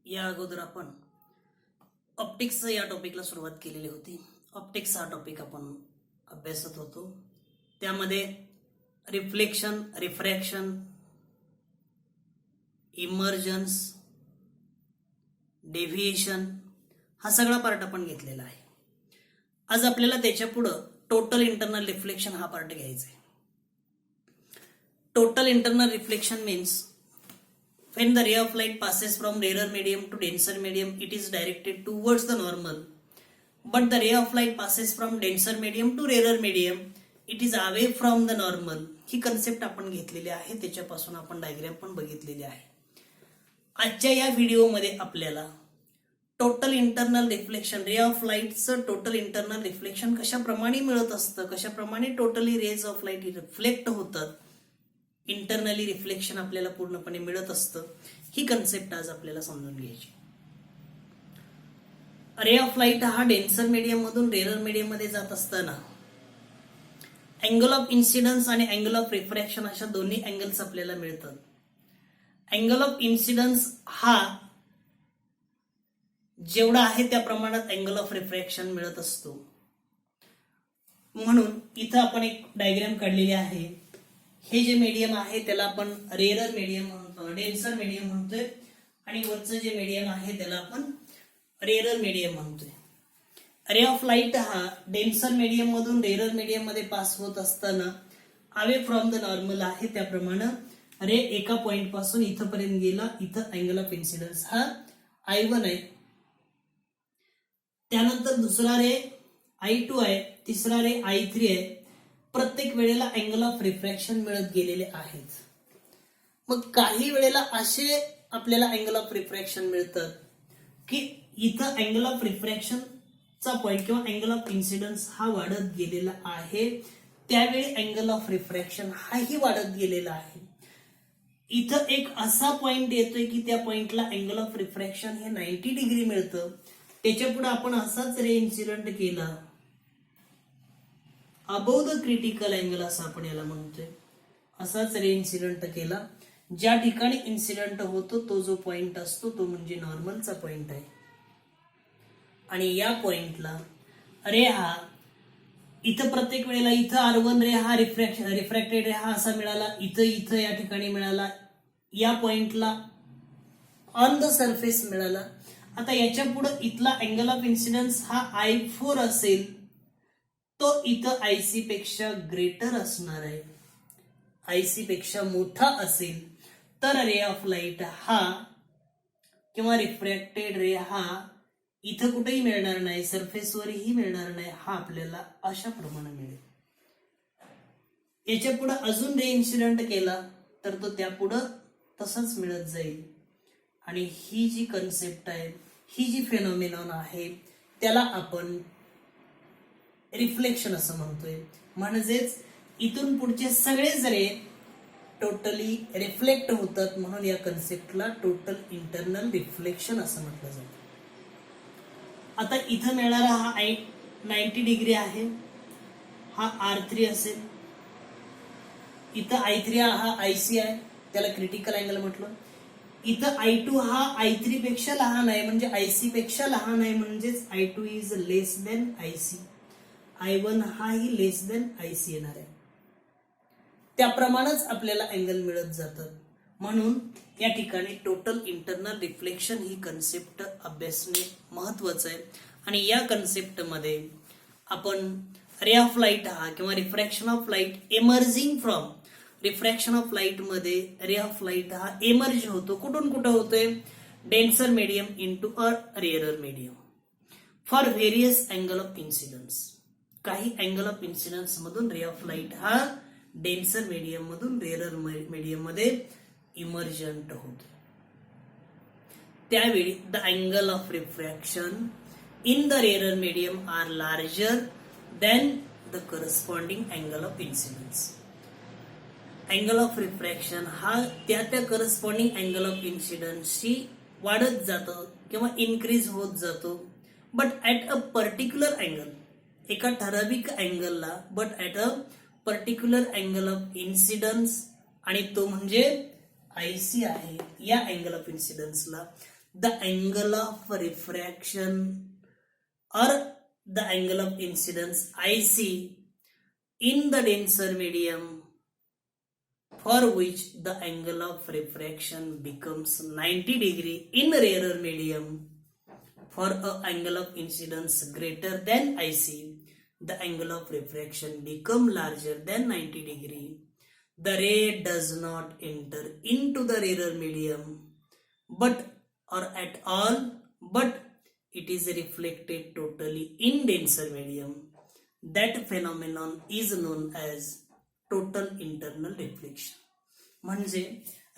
या अगोदर आपण ऑप्टिक्स या टॉपिकला सुरुवात केलेली होती. ऑप्टिक्स हा टॉपिक आपण अभ्यासत होतो. त्यामध्ये रिफ्लेक्शन, रिफ्रॅक्शन, इमर्जन्स, डेव्हिएशन हा सगळा पार्ट आपण घेतलेला आहे. आज आपल्याला त्याच्या पुढं टोटल इंटरनल रिफ्लेक्शन हा पार्ट घ्यायचा आहे. Total internal reflection means when the ray of light passes from rarer medium to denser medium, it is directed towards the normal. But the ray of light passes from denser medium to rarer medium, it is away from the normal. He concept आपण घेतलेली आहे, त्याच्यापासून आपण diagram पण बघितलेली आहे. आजच्या या व्हिडिओमध्ये आपल्याला total internal reflection, ray of लाईटचं टोटल इंटरनल रिफ्लेक्शन कशाप्रमाणे मिळत असतं, कशाप्रमाणे totally rays of light reflect होतात, इंटरनली रिफ्लेक्शन आपल्याला पूर्णपणे मिळत असतं, ही कन्सेप्ट आज आपल्याला समजून घ्यायची. रे ऑफ लाईट हा डेन्सर मीडियम मधून रेरर मीडियम मध्ये जात असताना अँगल ऑफ इन्सिडन्स आणि अँगल ऑफ रिफ्रॅक्शन अशा दोन्ही अँगल्स आपल्याला मिळतात. अँगल ऑफ इन्सिडन्स हा जेवढा आहे त्या प्रमाणात अँगल ऑफ रिफ्रॅक्शन मिळत असतो. म्हणून इथं आपण एक डायग्राम काढलेली आहे. हे जे मीडियम आहे त्याला आपण रेरर मीडियम म्हणतो, डेन्सर मीडियम म्हणतोय, आणि वरचं जे मीडियम आहे त्याला आपण रेरर मीडियम म्हणतोय. रे ऑफ लाईट हा डेन्सर मीडियम मधून रेरर मीडियम मध्ये पास होत असताना अवे फ्रॉम द नॉर्मल आहे. त्याप्रमाणे रे एका पॉइंट पासून इथपर्यंत गेला, इथं अँगल ऑफ इन्सिडन्स हा I1 आहे. त्यानंतर दुसरा रे I2 आहे, तिसरा रे I3 आहे. प्रत्येक वेळेला अँगल ऑफ रिफ्रॅक्शन मिळत गेलेले आहेत. मग काही वेळेला असे आपल्याला अँगल ऑफ रिफ्रॅक्शन मिळतात की इथं अँगल ऑफ रिफ्रॅक्शनचा पॉइंट किंवा अँगल ऑफ इन्सिडन्स हा वाढत गेलेला आहे, त्यावेळी अँगल ऑफ रिफ्रॅक्शन हाही वाढत गेलेला आहे. इथं एक असा पॉइंट येतोय की त्या पॉइंटला अँगल ऑफ रिफ्रॅक्शन हे 90 डिग्री मिळतं. त्याच्या पुढे आपण असाच रे इन्सिडेंट केला, अबोव द क्रिटिकल अँगल असं आपण याला म्हणतोय, असाच रे इन्सिडेंट केला. ज्या ठिकाणी इन्सिडेंट होतो तो जो पॉइंट असतो तो म्हणजे नॉर्मलचा पॉइंट आहे. आणि या पॉइंटला रे हा इथं प्रत्येक वेळेला इथं R1 रे हा रिफ्रॅक्टेड रे हा असा मिळाला, इथं या ठिकाणी मिळाला, या पॉइंटला ऑन द सरफेस मिळाला. आता याच्या पुढे इथला अँगल ऑफ इन्सिडन्स हा I4 असेल, तो इथं IC पेक्षा ग्रेटर असणार आहे. IC पेक्षा मोठा असेल तर रे ऑफ लाईट हा किंवा रिफ्रॅक्टेड रे हा इथं कुठेही मिळणार नाही, सरफेसवरही मिळणार नाही, हा आपल्याला अशा प्रमाणे मिळेल. याच्या पुढे अजून रे इन्सिडेंट केला तर तो त्या पुढं तसंच मिळत जाईल. आणि ही जी कन्सेप्ट आहे, ही जी फेनॉमिनॉन आहे, त्याला आपण रिफ्लेक्शन असं म्हणतोय. म्हणजेच इथून पुढचे सगळेच रे टोटली रिफ्लेक्ट होतात, म्हणून या कन्सेप्टला टोटल इंटरनल रिफ्लेक्शन असं म्हटलं जातं. आता इथं मिळणारा हा 90 डिग्री आहे, हा R3 असेल, इथं I3 हा IC आहे, त्याला क्रिटिकल अँगल म्हटलं. इथं I2 हा I3 पेक्षा लहान आहे, म्हणजे IC पेक्षा लहान आहे, म्हणजेच I2 is less than IC. I1 हाही लेस देन IC येणार आहे. त्याप्रमाणेच आपल्याला अँगल मिळत जातात. म्हणून या ठिकाणी टोटल इंटरनल रिफ्लेक्शन ही कन्सेप्ट अभ्यासणे महत्वाचं आहे. आणि या कन्सेप्ट मध्ये आपण रे ऑफ लाईट हा किंवा refraction of light emerging from, refraction of light मध्ये रे ऑफ लाईट हा एमर्ज होतो. कुठून कुठं होतोय? Denser medium into a rarer medium for various angle of incidence. काही अँगल ऑफ इन्सिडन्स मधून रे ऑफ लाईट हा डेन्सर मीडियम मधून रेअरर मीडियम मध्ये इमर्जंट होतो. त्यावेळी the angle of refraction in the rarer medium are larger than the corresponding angle of incidence. Angle of refraction हा त्या corresponding angle of इन्सिडन्सशी वाढत जातो किंवा इन्क्रीज होत जातो. But at a particular angle, एका ठराविक अँगलला, but at a particular angle of incidence, आणि तो म्हणजे IC आहे. या अँगल ऑफ इन्सिडन्सला the angle of refraction or the angle of incidence IC in the denser medium for which the angle of refraction becomes 90 degree in rarer medium. For an angle of incidence greater than IC, the angle of refraction become larger than 90 degree. The ray does not enter into the rarer medium but or at all, but it is reflected totally in denser medium. That phenomenon is known as total internal reflection. म्हणजे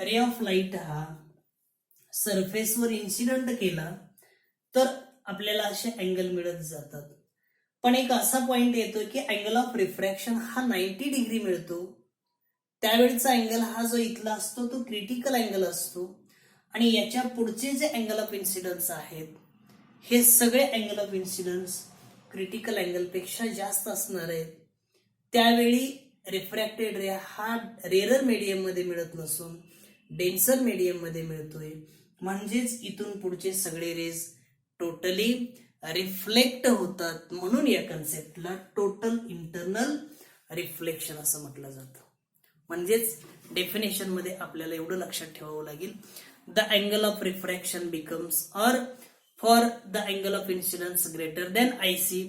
रे of light हा सरफेसवर incident केला तर आपल्याला असे angle मिळत जातात, पण एक असा पॉइंट येतो की अँगल ऑफ रिफ्रॅक्शन हा 90 डिग्री मिळतो. त्यावेळीचा अँगल हा जो इथला असतो तो क्रिटिकल अँगल असतो आणि याच्या पुढचे जे अँगल ऑफ इन्सिडन्स आहेत हे सगळे angle of incidence critical angle पेक्षा जास्त असणार आहेत. त्यावेळी रिफ्रॅक्टेड रे हा रेरर मीडियम मध्ये मिळत नसून डेन्सर मीडियम मध्ये मिळतोय. म्हणजेच इथून पुढचे सगळे रेज टोटली रिफ्लेक्ट होतात. म्हणून या कन्सेप्टला टोटल इंटरनल रिफ्लेक्शन असं म्हटलं जातं. म्हणजेच डेफिनेशन मध्ये आपल्याला एवढं लक्षात ठेवावं लागेल, the angle of refraction becomes or for the angle of incidence greater than IC,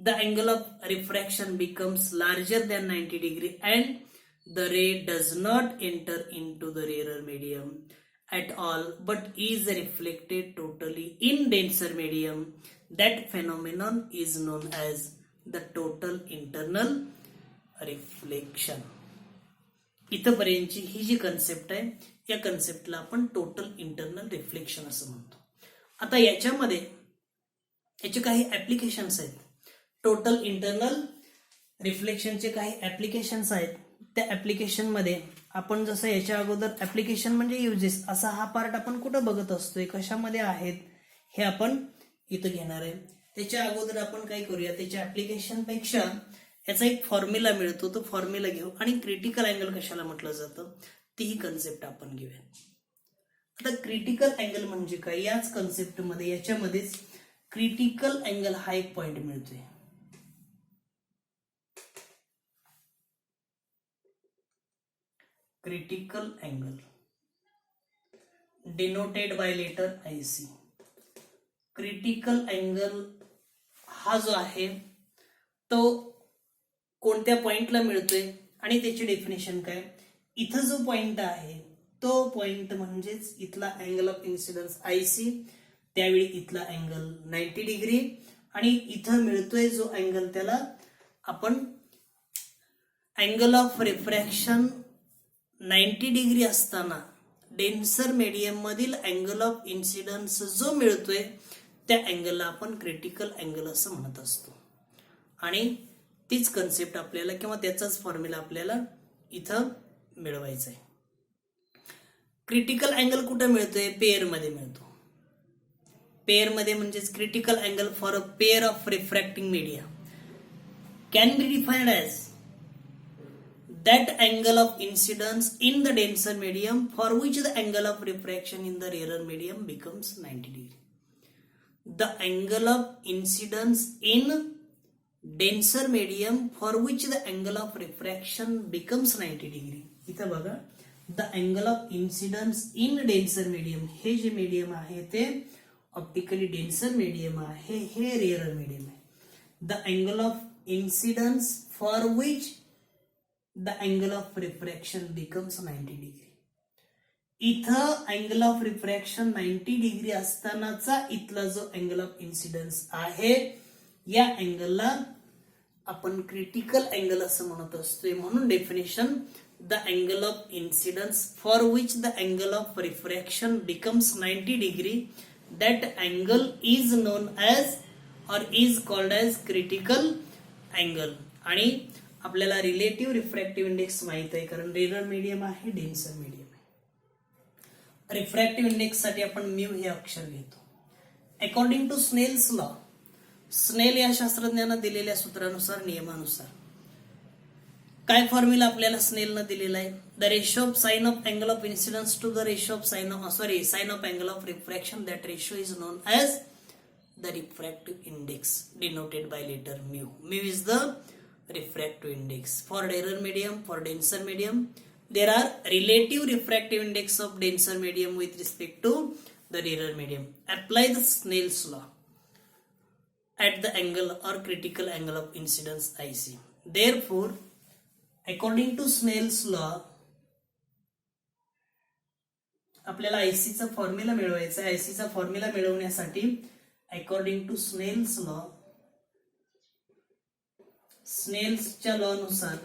the angle of refraction becomes larger than 90 degree and the ray does not enter into the rarer medium at all but is reflected totally in denser medium. That phenomenon is known as the total internal reflection. इथपर्यंतची ही जी concept आहे या कन्सेप्टला आपण total internal reflection असं म्हणतो. आता याच्यामध्ये याचे काही ऍप्लिकेशन्स आहेत. टोटल इंटरनल रिफ्लेक्शनचे काही ऍप्लिकेशन्स आहेत. त्या ऍप्लिकेशन मध्ये आपण जसं याच्या अगोदर ऍप्लिकेशन म्हणजे युजेस असा हा पार्ट आपण कुठं बघत असतोय, कशामध्ये आहेत हे आपण इथं घेणार आहे. त्याच्या अगोदर आपण काय करूया, त्याच्या ऍप्लिकेशन पेक्षा याचा एक फॉर्म्युला मिळतो, तो फॉर्म्युला घेऊ आणि क्रिटिकल अँगल कशाला म्हटलं जातं तीही कन्सेप्ट आपण घेऊया. आता क्रिटिकल अँगल म्हणजे काय, याच कन्सेप्ट मध्ये याच्यामध्येच क्रिटिकल अँगल हा एक पॉइंट मिळतोय. critical angle denoted by letter IC. critical angle हा जो आहे तो कोणत्या पॉइंटला मिळतोय आणि त्याची डेफिनेशन काय. इथं जो पॉइंट आहे तो पॉइंट म्हणजेच इथला अँगल ऑफ इन्सिडन्स IC, त्यावेळी इथला अँगल 90 डिग्री आणि इथं मिळतोय जो अँगल त्याला आपण अँगल ऑफ रिफ्रॅक्शन 90 डिग्री असताना डेन्सर मीडियम मधील अँगल ऑफ इन्सिडन्स जो मिळतोय त्या अँगलला आपण क्रिटिकल अँगल असं म्हणत असतो. आणि तीच कन्सेप्ट आपल्याला किंवा त्याचाच फॉर्म्युला आपल्याला इथं मिळवायचा आहे. क्रिटिकल अँगल कुठं मिळतोय, पेअर मध्ये मिळतो. पेअर मध्ये म्हणजेच critical angle for a pair of refracting media can be defined as that angle of incidence in the denser medium for which the angle of refraction in the rarer medium becomes 90 degree. The angle of incidence in denser medium for which the angle of refraction becomes 90 degree. इथं बघा, the angle of incidence in denser medium, हे जे medium आहे ते optically denser medium आहे, हे rare medium आहे. The angle of incidence for which the angle of refraction becomes 90 degree. इथं अँगल ऑफ रिफ्रॅक्शन 90 डिग्री असतानाचा इथला जो अँगल ऑफ इन्सिडन्स आहे या अँगलला आपण क्रिटिकल अँगल असं म्हणत असतोय. म्हणून definition, the angle of incidence for which the angle of refraction becomes 90 degree, that angle is known as or is called as critical angle. आणि आपल्याला रिलेटिव्ह रिफ्रॅक्टिव्ह इंडेक्स माहित आहे, कारण रेरर मीडियम आहे, डेन्सर मीडियम आहे. Refractive index साठी आपण mu हे अक्षर घेतो. अकॉर्डिंग टू स्नेल्स लॉ, स्नेल या शास्त्रज्ञानं दिलेल्या सूत्रानुसार, नियमानुसार काय फॉर्म्युला आपल्याला स्नेलनं दिलेला आहे? The ratio of sine of angle of incidence to the ratio of sine of angle of refraction. That ratio is known as the refractive index denoted by letter mu. Mu is the refractive index. For rarer medium, for denser medium, there are relative refractive index of denser medium with respect to the rarer medium. Apply the Snell's law at the angle or critical angle of incidence IC. Therefore, according to Snell's law, आपल्याला IC चा formula मिळवायचा आहे. IC चा formula मिळवण्यासाठी according to Snell's law, स्नेल्सच्या law नुसार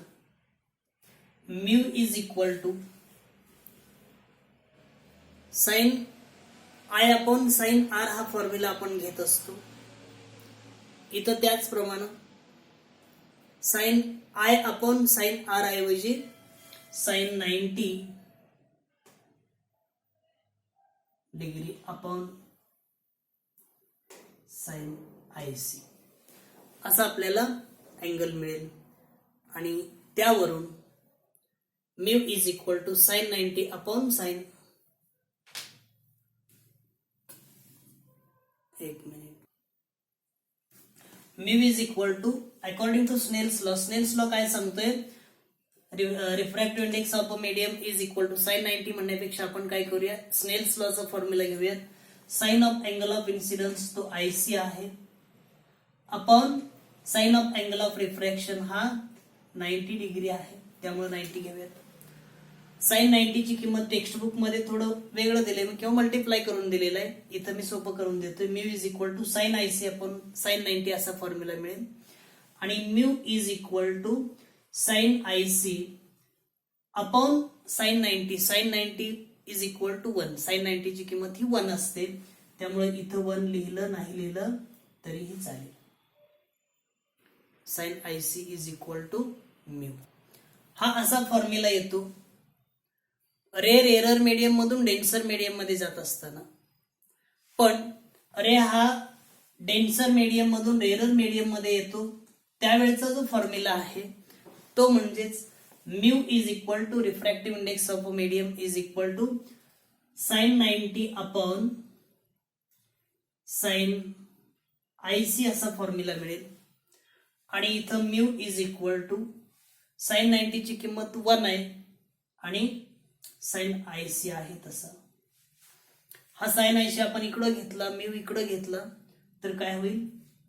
mu is equal to sine i upon sine r हा formula आपण घेत असतो. इथं त्याचप्रमाणे sine i upon sine r ऐवजी sine 90 degree upon sine IC असा आपल्याला अँगल मिळेल आणि त्यावरून mu is equal to sine 90 upon sine, एक minute, mu is equal to according to Snell's law. Snell's law काय सांगतोय? Refractive index of a medium is equal to sine 90 म्हणण्यापेक्षा आपण काय करूया, स्नेल्स लॉचा फॉर्म्युला घेऊयात. Sine of angle of incidence तो आयसी आहे upon sine of angle of refraction हा 90 डिग्री आहे, त्यामुळे 90 घेऊयात. साइन 90 ची किंमत टेक्स्ट बुक मध्ये थोडं वेगळं दिलंय किंवा मल्टिप्लाय करून दिलेलं आहे. इथं मी सोपं करून देतोय. Mu is equal to sine i c upon sine 90 असा फॉर्म्युला मिळेल आणि mu is equal to sine i c upon sine 90. Sine 90 is equal to 1. Sine 90 ची किंमत ही 1 असते, त्यामुळे इथं 1 लिहिलं नाही लिहिलं तरीही चालेल. Sine i c is equal to mu हा असा फॉर्म्युला येतो रेर एरर मीडियम मधून डेन्सर मीडियम मध्ये जात असताना. पण रे हा डेन्सर मीडियम मधून रेरर मीडियम मध्ये येतो त्यावेळेचा जो फॉर्म्युला आहे तो म्हणजेच mu is equal to refractive index of a medium is equal to sine 90 upon sine IC असा फॉर्म्युला मिळेल आणि इथं mu is equal to sine 90 ची किंमत 1 आहे आणि साइन आयसी आहे तसा. हा साइन आयसी आपण इकडं घेतला, म्यू इकडं घेतला तर काय होईल,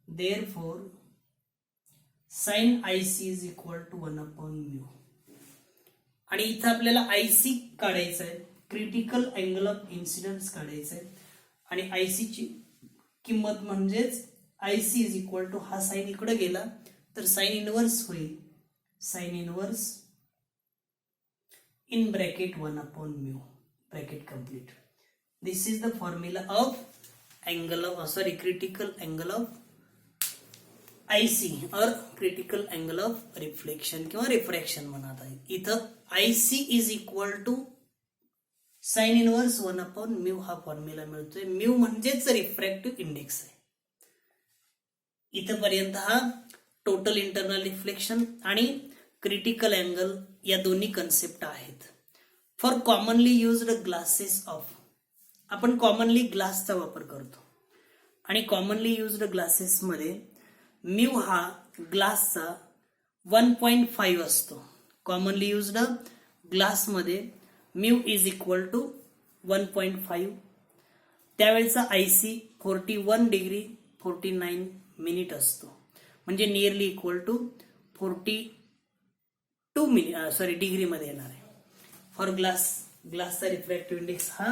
therefore sine i c is equal to 1 upon mu. आणि इथं आपल्याला आयसी काढायचं आहे, क्रिटिकल अँगल ऑफ इन्सिडन्स काढायचं आहे आणि आयसी ची किंमत म्हणजेच आयसी इज इक्वल टू हा साइन इकडे गेला तर साइन इनवर्स होईल, sine inverse in bracket 1 upon mu, bracket complete. This is the formula of critical angle of IC or critical angle of reflection किंवा refraction म्हणत आहे. इथं IC is equal to sin inverse 1 upon mu हा formula मिळतोय. Mu म्हणजेच refractive index आहे. इथपर्यंत हा टोटल इंटरनल रिफ्लेक्शन आणि क्रिटिकल अँगल या दोन्ही कन्सेप्ट आहेत. For commonly used glasses of, आपण कॉमनली ग्लासचा वापर करतो आणि कॉमनली युज्ड ग्लासेस मध्ये म्यू हा ग्लासचा 1.5 असतो. कॉमनली युज्ड ग्लास मध्ये म्यू इज इक्वल टू 1.5. त्यावेळेचा आयसी 41 डिग्री 49 मिनिट असतो, म्हणजे नियरली इक्वल टू 42 डिग्री मध्ये येणार आहे. फॉर ग्लासचा रिफ्रॅक्टिव्ह इंडेक्स हा